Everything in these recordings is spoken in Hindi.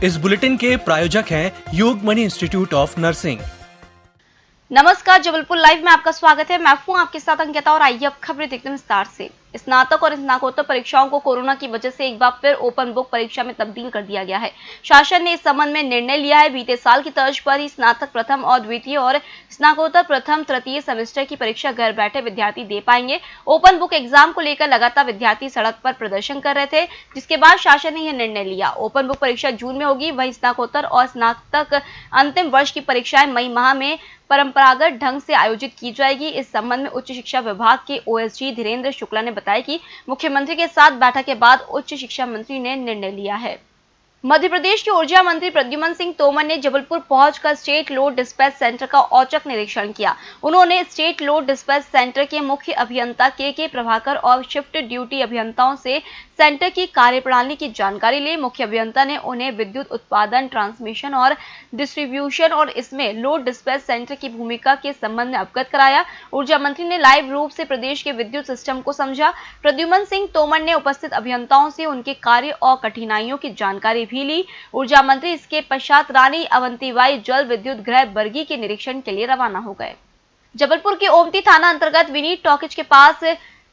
इस बुलेटिन के प्रायोजक हैं योगमणि इंस्टीट्यूट ऑफ नर्सिंग। नमस्कार, जबलपुर लाइव में आपका स्वागत है। मैं हूं आपके साथ अंकिता और आइए अब खबरें देखते हैं विस्तार से। स्नातक और स्नातकोत्तर परीक्षाओं को कोरोना की वजह से एक बार फिर ओपन बुक परीक्षा में तब्दील कर दिया गया है। शासन ने इस संबंध में निर्णय लिया है। बीते साल की तर्ज पर ही स्नातक प्रथम और द्वितीय और स्नातकोत्तर प्रथम तृतीय सेमेस्टर की परीक्षा घर बैठे विद्यार्थी दे पाएंगे। ओपन बुक एग्जाम को लेकर लगातार विद्यार्थी सड़क पर प्रदर्शन कर रहे थे, जिसके बाद शासन ने यह निर्णय लिया। ओपन बुक परीक्षा जून में होगी, वहीं स्नातकोत्तर और स्नातक अंतिम वर्ष की परीक्षाएं मई माह में परंपरागत ढंग से आयोजित की जाएगी। इस संबंध में उच्च शिक्षा विभाग के ओएसडी धीरेन्द्र शुक्ला ने बताया कि मुख्यमंत्री के साथ बैठक के बाद उच्च शिक्षा मंत्री ने निर्णय लिया है। मध्य प्रदेश के ऊर्जा मंत्री प्रद्युमन सिंह तोमर ने जबलपुर पहुंचकर स्टेट लोड डिस्पैच सेंटर का औचक निरीक्षण किया। उन्होंने स्टेट लोड डिस्पैच सेंटर के मुख्य अभियंता के प्रभाकर और शिफ्ट ड्यूटी अभियंताओं से सेंटर की कार्यप्रणाली की जानकारी ली। मुख्य अभियंता ने उन्हें विद्युत उत्पादन, ट्रांसमिशन और डिस्ट्रीब्यूशन और इसमें लोड डिस्पैच सेंटर की भूमिका के संबंध में अवगत कराया। ऊर्जा मंत्री ने लाइव रूप से प्रदेश के विद्युत सिस्टम को समझा। प्रद्युमन सिंह तोमर ने उपस्थित अभियंताओं से उनके कार्य और कठिनाइयों की जानकारी भी ली। ऊर्जा मंत्री इसके पश्चात रानी अवंतीबाई जल विद्युत गृह बरगी के निरीक्षण के लिए रवाना हो गए। जबलपुर के ओमती थाना अंतर्गत विनीत टॉकीज के पास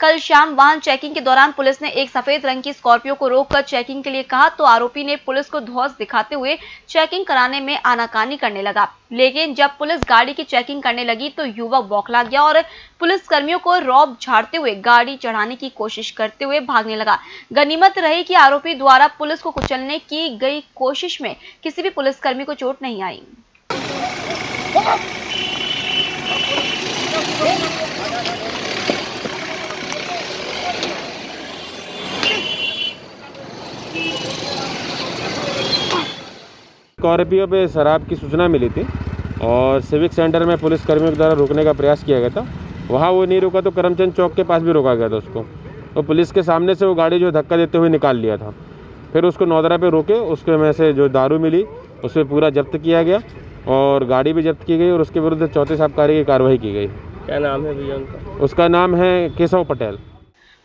कल शाम वाहन चेकिंग के दौरान पुलिस ने एक सफेद रंग की स्कॉर्पियो को रोककर चेकिंग के लिए कहा तो आरोपी ने पुलिस को धौंस दिखाते हुए चेकिंग कराने में आनाकानी करने लगा। लेकिन जब पुलिस गाड़ी की चेकिंग करने लगी तो युवक बौखला गया और पुलिस कर्मियों को रौब झाड़ते हुए गाड़ी चढ़ाने की कोशिश करते हुए भागने लगा। गनीमत रही कि आरोपी द्वारा पुलिस को कुचलने की गई कोशिश में किसी भी पुलिसकर्मी को चोट नहीं आई। स्कॉर्पियो पे शराब की सूचना मिली थी और सिविक सेंटर में पुलिस कर्मियों के द्वारा रोकने का प्रयास किया गया था। वहाँ वो नहीं रुका तो करमचंद चौक के पास भी रोका गया था उसको, तो पुलिस के सामने से वो गाड़ी जो धक्का देते हुए निकाल लिया था। फिर उसको नौदरा पे रोके, उसके में से जो दारू मिली उसे पूरा जब्त किया गया और गाड़ी भी जब्त की गई और उसके विरुद्ध चौथे साहबकारी की कार्रवाई की गई। क्या नाम है भैया उनका? उसका नाम है केशव पटेल।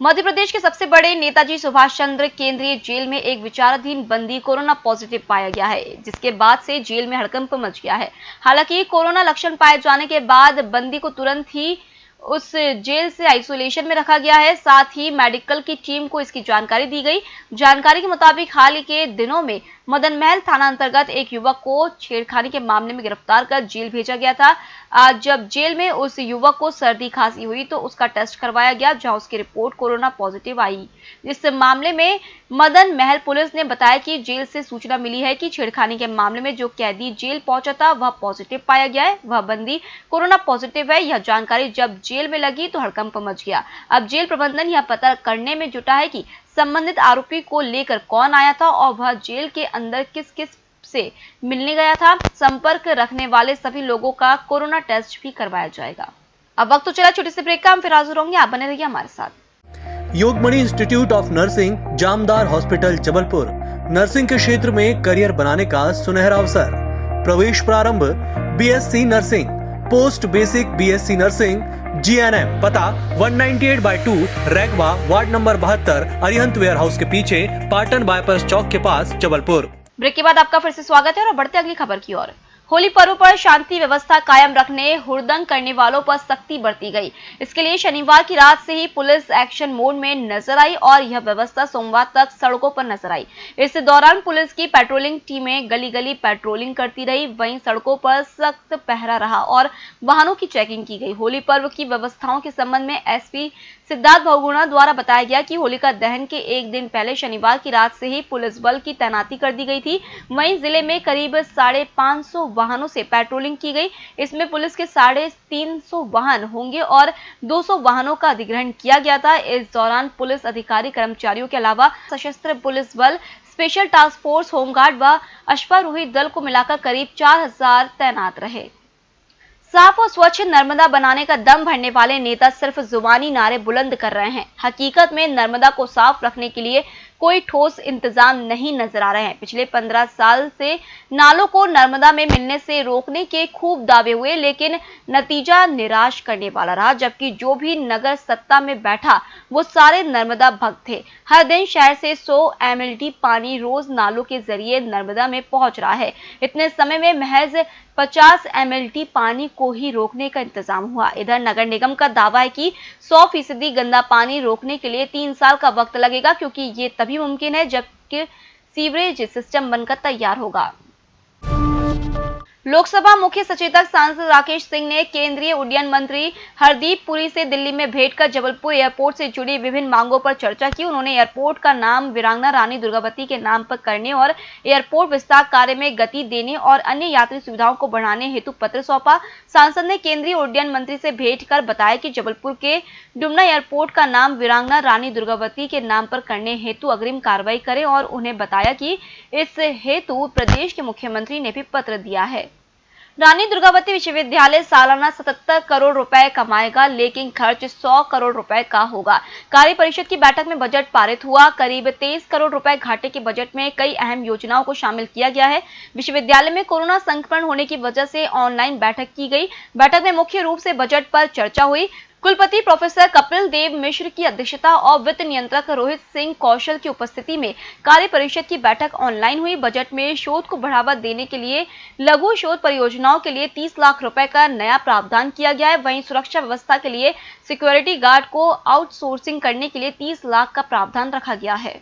मध्य प्रदेश के सबसे बड़े नेताजी सुभाष चंद्र केंद्रीय जेल में एक विचाराधीन बंदी कोरोना पॉजिटिव पाया गया है, जिसके बाद से जेल में हड़कंप मच गया है। हालांकि कोरोना लक्षण पाए जाने के बाद बंदी को तुरंत ही उस जेल से आइसोलेशन में रखा गया है। साथ ही मेडिकल की टीम को इसकी जानकारी दी गई। जानकारी के मुताबिक हाल ही के दिनों में मदन महल थाना अंतर्गत एक युवक को छेड़खानी के मामले में गिरफ्तार कर जेल भेजा गया था। आज जब जेल में उस युवक को सर्दी खांसी हुई तो उसका टेस्ट करवाया गया, जहां उसकी रिपोर्ट कोरोना पॉजिटिव आई। इस मामले में मदन महल पुलिस ने बताया कि जेल से सूचना मिली है कि छेड़खानी के मामले में जो कैदी जेल पहुंचा था वह पॉजिटिव पाया गया है, वह बंदी कोरोना पॉजिटिव है। यह जानकारी जब जेल में लगी तो हड़कंप मच गया। अब जेल प्रबंधन यह पता करने में जुटा है कि संबंधित आरोपी को लेकर कौन आया था और वह जेल के अंदर किस किस से मिलने गया था। संपर्क रखने वाले सभी लोगों का कोरोना टेस्ट भी करवाया जाएगा। अब वक्त तो चला छोटे से ब्रेक का, हम फिर हाजिर होंगे, आप बने रहिए हमारे साथ। Yogmani institute of nursing, Jamdar hospital, Jabalpur. Nursing के क्षेत्र में करियर बनाने का सुनहरा अवसर। प्रवेश प्रारंभ BSc nursing, post basic BSc nursing, GNM. पता 198/2 Raigwa, ward number 72, Arihant warehouse के पीछे, पाटन बाईपास चौक के पास, जबलपुर। ब्रेक के बाद आपका फिर से स्वागत है और बढ़ते अगली खबर की ओर। होली पर्व पर शांति व्यवस्था कायम रखने हुड़दंग करने वालों पर सख्ती बरती गई। इसके लिए शनिवार की रात से ही पुलिस एक्शन मोड में नजर आई और यह व्यवस्था सोमवार तक सड़कों पर नजर आई। इस दौरान पुलिस की पेट्रोलिंग टीमें गली गली पेट्रोलिंग करती रही, वहीं सड़कों पर सख्त पहरा रहा और वाहनों की चेकिंग की गई। होली पर्व की व्यवस्थाओं के संबंध में एसपी सिद्धार्थ बहुगुणा द्वारा बताया गया कि होलिका दहन के एक दिन पहले शनिवार की रात से ही पुलिस बल की तैनाती कर दी गई थी। वहीं जिले में करीब 550 वाहनों से पेट्रोलिंग की गई। इसमें पुलिस के 350 वाहन होंगे और 200 वाहनों का अधिग्रहण किया गया था। इस दौरान पुलिस अधिकारी कर्मचारियों के अलावा सशस्त्र पुलिस बल, स्पेशल टास्क फोर्स, होमगार्ड व अश्वारोही दल को मिलाकर करीब 4000 तैनात रहे। साफ और स्वच्छ नर्मदा बनाने का दम भरने वाले नेता सिर्फ जुबानी नारे बुलंद कर रहे हैं। हकीकत में नर्मदा को साफ रखने के लिए कोई ठोस इंतजाम नहीं नजर आ रहे हैं। पिछले 15 साल से नालों को नर्मदा में मिलने से रोकने के खूब दावे हुए, लेकिन नतीजा निराश करने वाला रहा। जबकि जो भी नगर सत्ता में बैठा वो सारे नर्मदा भक्त थे। हर दिन शहर से 100 MLD पानी रोज नालों के जरिए नर्मदा में पहुंच रहा है। इतने समय में महज 50 MLD पानी को ही रोकने का इंतजाम हुआ। इधर नगर निगम का दावा है कि 100% गंदा पानी रोकने के लिए 3 साल का वक्त लगेगा, क्योंकि ये तभी मुमकिन है जबकि सीवरेज सिस्टम बनकर तैयार होगा। लोकसभा मुख्य सचेतक सांसद राकेश सिंह ने केंद्रीय उड्डयन मंत्री हरदीप पुरी से दिल्ली में भेंट कर जबलपुर एयरपोर्ट से जुड़ी विभिन्न मांगों पर चर्चा की। उन्होंने एयरपोर्ट का नाम वीरांगना रानी दुर्गावती के नाम पर करने और एयरपोर्ट विस्तार कार्य में गति देने और अन्य यात्री सुविधाओं को बढ़ाने हेतु पत्र सौंपा। सांसद ने केंद्रीय उड्डयन मंत्री से भेंट कर बताया कि जबलपुर के डुमना एयरपोर्ट का नाम वीरांगना रानी दुर्गावती के नाम पर करने हेतु अग्रिम कार्रवाई करें और उन्हें बताया कि इस हेतु प्रदेश के मुख्यमंत्री ने भी पत्र दिया है। रानी दुर्गावती विश्वविद्यालय सालाना 77 करोड़ रुपए कमाएगा, लेकिन खर्च 100 करोड़ रुपए का होगा। कार्य परिषद की बैठक में बजट पारित हुआ। करीब 23 करोड़ रुपए घाटे के बजट में कई अहम योजनाओं को शामिल किया गया है। विश्वविद्यालय में कोरोना संक्रमण होने की वजह से ऑनलाइन बैठक की गई। बैठक में मुख्य रूप से बजट पर चर्चा हुई। कुलपति प्रोफेसर कपिल देव मिश्र की अध्यक्षता और वित्त नियंत्रक रोहित सिंह कौशल की उपस्थिति में कार्य परिषद की बैठक ऑनलाइन हुई। बजट में शोध को बढ़ावा देने के लिए लघु शोध परियोजनाओं के लिए 30 लाख रुपए का नया प्रावधान किया गया है। वहीं सुरक्षा व्यवस्था के लिए सिक्योरिटी गार्ड को आउटसोर्सिंग करने के लिए 30 लाख का प्रावधान रखा गया है।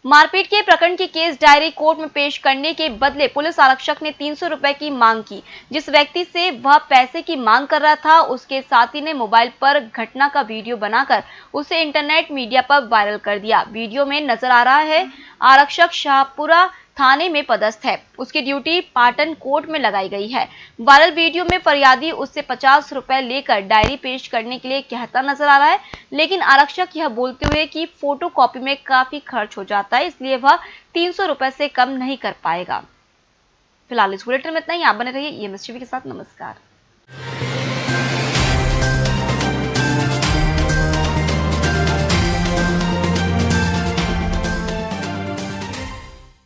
मारपीट के प्रकरण की केस डायरी कोर्ट में पेश करने के बदले पुलिस आरक्षक ने 300 रुपए की मांग की। जिस व्यक्ति से वह पैसे की मांग कर रहा था, उसके साथी ने मोबाइल पर घटना का वीडियो बनाकर उसे इंटरनेट मीडिया पर वायरल कर दिया। वीडियो में नजर आ रहा है आरक्षक शाहपुरा थाने में पदस्थ है। उसकी ड्यूटी पाटन कोर्ट में लगाई गई है। वायरल वीडियो में फरियादी उससे 50 रुपए लेकर डायरी पेश करने के लिए कहता नजर आ रहा है, लेकिन आरक्षक यह बोलते हुए कि फोटोकॉपी में काफी खर्च हो जाता है, इसलिए वह 300 रुपए से कम नहीं कर पाएगा। फिलहाल इस बुलेटिन में इतना ही। आप बने रहिए EMS टीवी के साथ। नमस्कार।